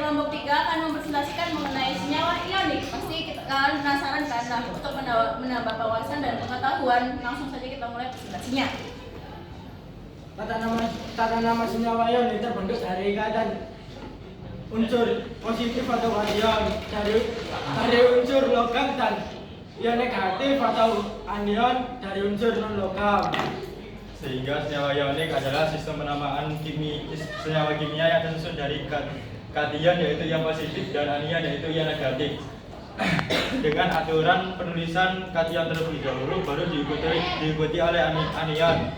kelompok 3 akan mempresentasikan mengenai senyawa ionik. Pasti kalian penasaran kan? Nah, untuk menambah wawasan dan pengetahuan, langsung saja kita mulai presentasinya. Tata nama senyawa ion terbentuk dari ikatan unsur positif atau kation dari unsur logam dan ion negatif atau anion dari unsur non logam. Sehingga senyawa ionik adalah sistem penamaan senyawa kimia yang tersusun dari kation yaitu ion positif dan anion yaitu ion negatif. Dengan aturan penulisan kation terlebih dahulu baru diikuti oleh anion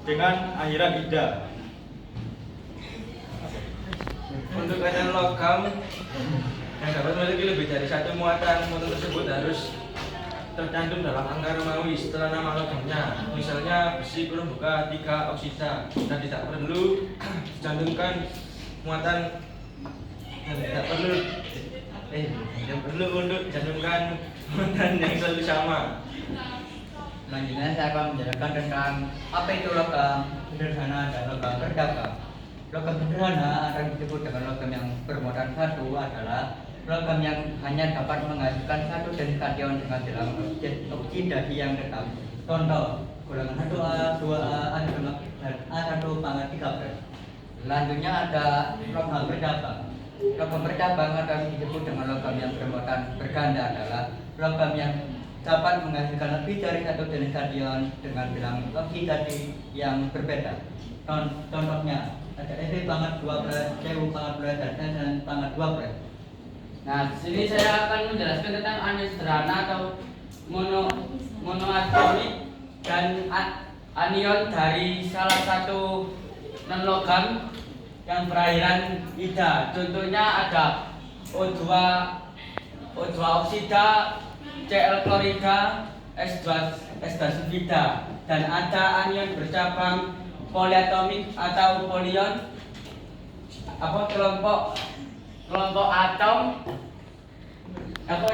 dengan akhiran ida. Untuk kation logam yang dapat memiliki lebih dari satu muatan tersebut harus tercantum dalam angka Romawi setelah nama logamnya. Misalnya besi kurung buka 3 oksida dan tidak perlu dicantumkan muatan dan tidak perlu untuk dicantumkan muatan yang selalu sama. Selanjutnya saya akan menjelaskan tentang apa itu logam sederhana dan logam berdagam. Logam sederhana atau disebut dengan logam yang bermuatan satu adalah logam yang hanya dapat menghasilkan satu jenis kation dengan bilang oksidasi yang tetap. Contoh, golongan 1A, 2A, dan A1 pangkat 13. Selanjutnya ada logam bercabang. Logam bercabang atau disebut dengan logam yang bermuatan berganda adalah logam yang dapat menghasilkan lebih dari satu jenis kation dengan bilang oksidasi yang berbeda. Contohnya ada Fe pangkat 12, Cu pangkat 12, dan Sn pangkat 12. Nah, di sini saya akan menjelaskan tentang anion sederhana atau monoatomik dan anion dari salah satu non logam yang berakhiran ida. Contohnya ada O2 oksida, Cl klorida, S2 sulfida, dan ada anion bercabang poliatomik atau polion kelompok atom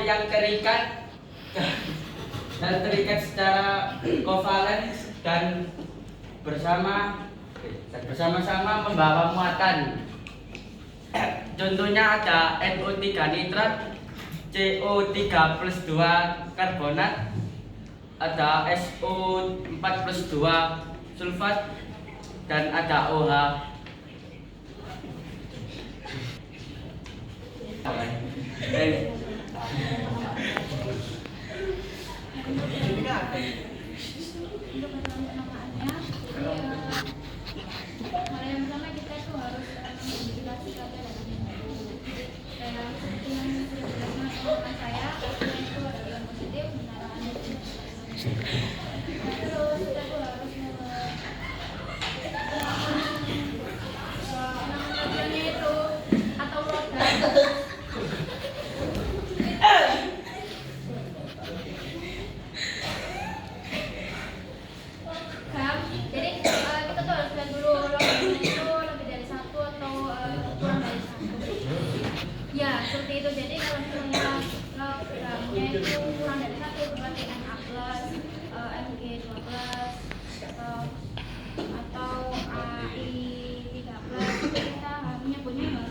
yang terikat secara kovalen dan bersama-sama membawa muatan. Contohnya ada NO3 nitrat, CO3+2 karbonat, ada SO4+2 sulfat, dan ada OH. Hal yang pertama kita itu harus mengidentifikasi kata dan anion. Dalam seperti yang sudah dijelaskan oleh saya, itu ada ion positif, menara anion. Terus kita tuh harus namanya itu atau logam. Jadi kita tuh harus lihat dulu logamnya itu lebih dari satu atau kurang dari satu. Ya seperti itu. Jadi kalau misalnya logamnya itu kurang dari satu berarti Na plus, Mg 12 atau Ai 13. Kita menyebutnya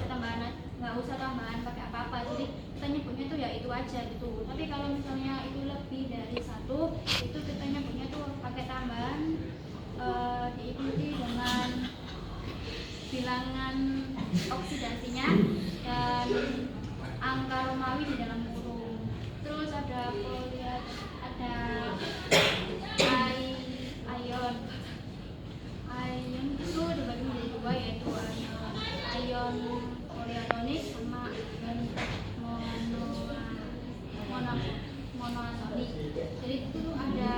nggak usah tambahan pakai apa-apa. Jadi kita nyebutnya tuh ya itu aja gitu. Tapi kalau misalnya itu lebih dari satu, itu kita nyebutnya tuh pakai tambahan. Diikuti dengan bilangan oksidasinya dan angka Romawi di dalam kurung. Terus ada ion itu dibagi menjadi dua, yaitu ion poliatonik sama ion monoatonik. Jadi itu ada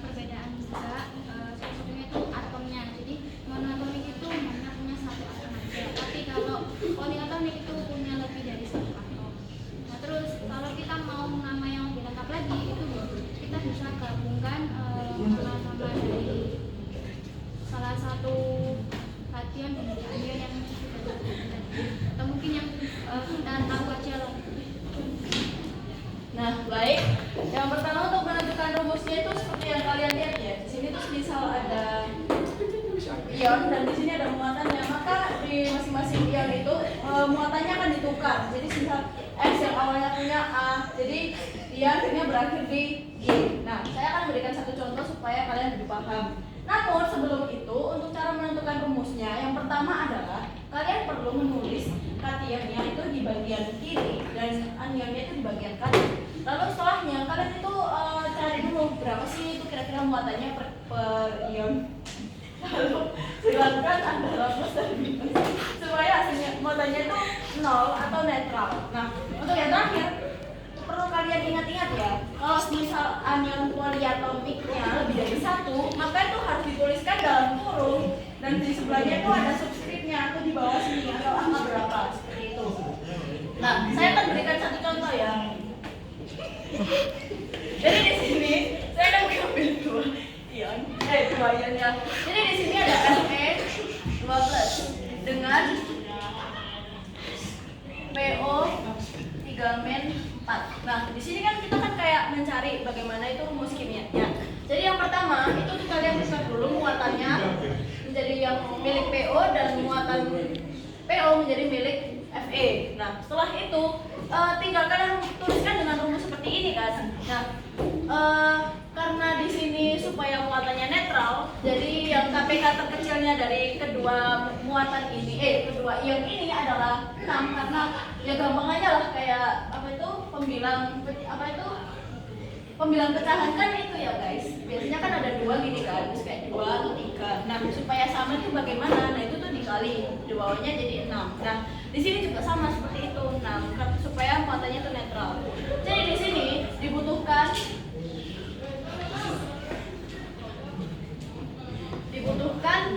perbedaan juga. Salah satunya itu atomnya. Jadi monoatonik itu hanya punya satu atom aja. Tapi kalau poliatonik itu punya lebih dari satu atom. Nah terus kalau kita mau nama yang lebih lengkap lagi, itu kita bisa gabungkan nama-nama dari salah satu kation menjadi anion yang sudah atau mungkin yang kita tahu aja lah. Nah, baik. Yang pertama untuk menentukan rumusnya itu seperti yang kalian lihat ya. Di sini tuh misal ada ion dan di sini ada muatannya. Maka di masing-masing ion itu muatannya akan ditukar. Jadi misal X yang awalnya punya A, jadi dia akhirnya berakhir di Y. Nah, saya akan berikan satu contoh supaya kalian lebih paham. Namun sebelum itu, untuk cara menentukan rumusnya, yang pertama adalah kalian perlu menulis kationnya itu di bagian kiri dan anionnya itu di bagian kanan. Lalu setelahnya kalian itu cari dulu berapa sih itu kira-kira muatannya per ion. Lalu silakan Anda rumus dan minus supaya hasilnya muatannya itu 0 atau netral. Nah, untuk yang terakhir perlu kalian ingat-ingat ya, kalau misal anion poliatomiknya lebih dari 1, maka itu harus dituliskan dalam kurung dan di sebelahnya itu ada subskripnya atau di bawah sini atau angka berapa seperti itu. Nah, saya akan berikan satu contoh ya. Jadi di sini saya akan mengambil dua ion ya. Jadi di sini ada Fe2+ dengan PO3-4. Nah, di sini kan kita kan kayak mencari bagaimana itu rumus kimianya. Jadi yang pertama itu kalian bisa dulu muatannya menjadi yang milik PO dan muatan PO menjadi milik Fe. Nah, setelah itu tinggal kalian tuliskan dengan rumus seperti ini kan. Nah, karena di sini supaya muatannya netral, jadi yang KPK terkecilnya dari kedua muatan ini, kedua ion ini adalah 6 karena ya gampang aja lah kayak pembilang pecahan kan itu ya guys. Biasanya kan ada 2 gini kan, terus kayak 2 atau 3. Nah, supaya sama itu bagaimana? Nah, itu tuh dikali, di bawahnya jadi 6. Nah, di sini juga sama seperti itu, 6 supaya muatannya itu netral. Jadi di sini dibutuhkan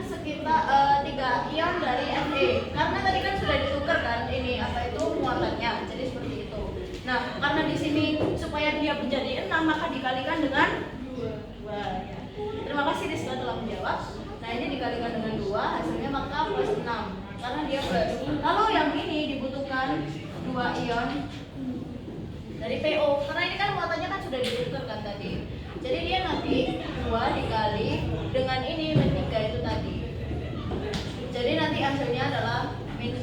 sekitar 3 ion dari Fe. Karena tadi kan sudah ditukar kan ini muatannya. Jadi seperti itu. Nah, karena di sini supaya dia menjadi 6 maka dikalikan dengan 2 ya. Terima kasih Rizka telah menjawab. Nah, ini dikalikan dengan 2 hasilnya maka plus 6 karena dia plus. Lalu yang ini dibutuhkan 2 ion dari PO karena ini kan muatannya kan sudah ditukar kan tadi. Jadi dia nanti 2 dikali dengan ini -3 itu tadi. Jadi nanti hasilnya adalah -6.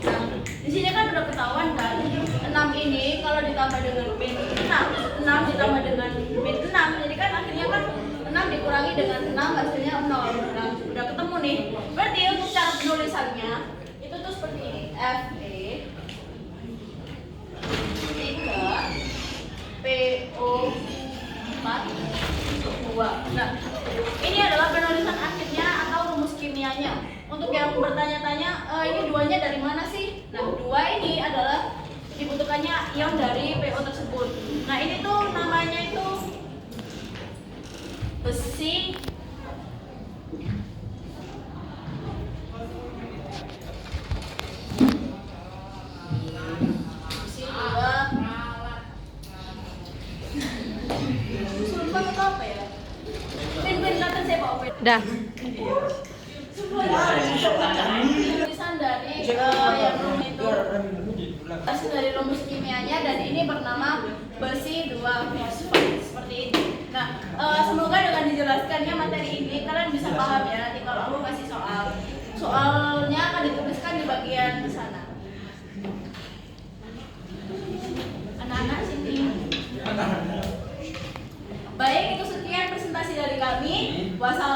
Nah, di sini kan udah ketahuan kan 6 ini kalau ditambah dengan -6 ditambah dengan -6, jadi kan akhirnya kan 6 dikurangi dengan 6 hasilnya 0. Nah, udah ketemu nih. Berarti untuk cara penulisannya itu tuh seperti ini. Fe 3 PO 4 2. Nah, ini adalah penulisan akhirnya atau rumus kimianya. Untuk yang bertanya-tanya, ini 2-nya dari mana sih? Nah, 2 ini adalah dibutuhkannya ion dari PO tersebut. Nah, ini tuh namanya itu besi Dah. tulisan dari yang rumit itu hasil dari rumus kimianya dan ini bernama besi 2 fosfat seperti ini. Nah, semoga dengan dijelaskannya materi ini kalian bisa paham ya. Nanti kalau aku kasih soalnya akan dituliskan di bagian sana. Anak-anak sini. Baik, itu sekian presentasi dari kami. Wassalamualaikum.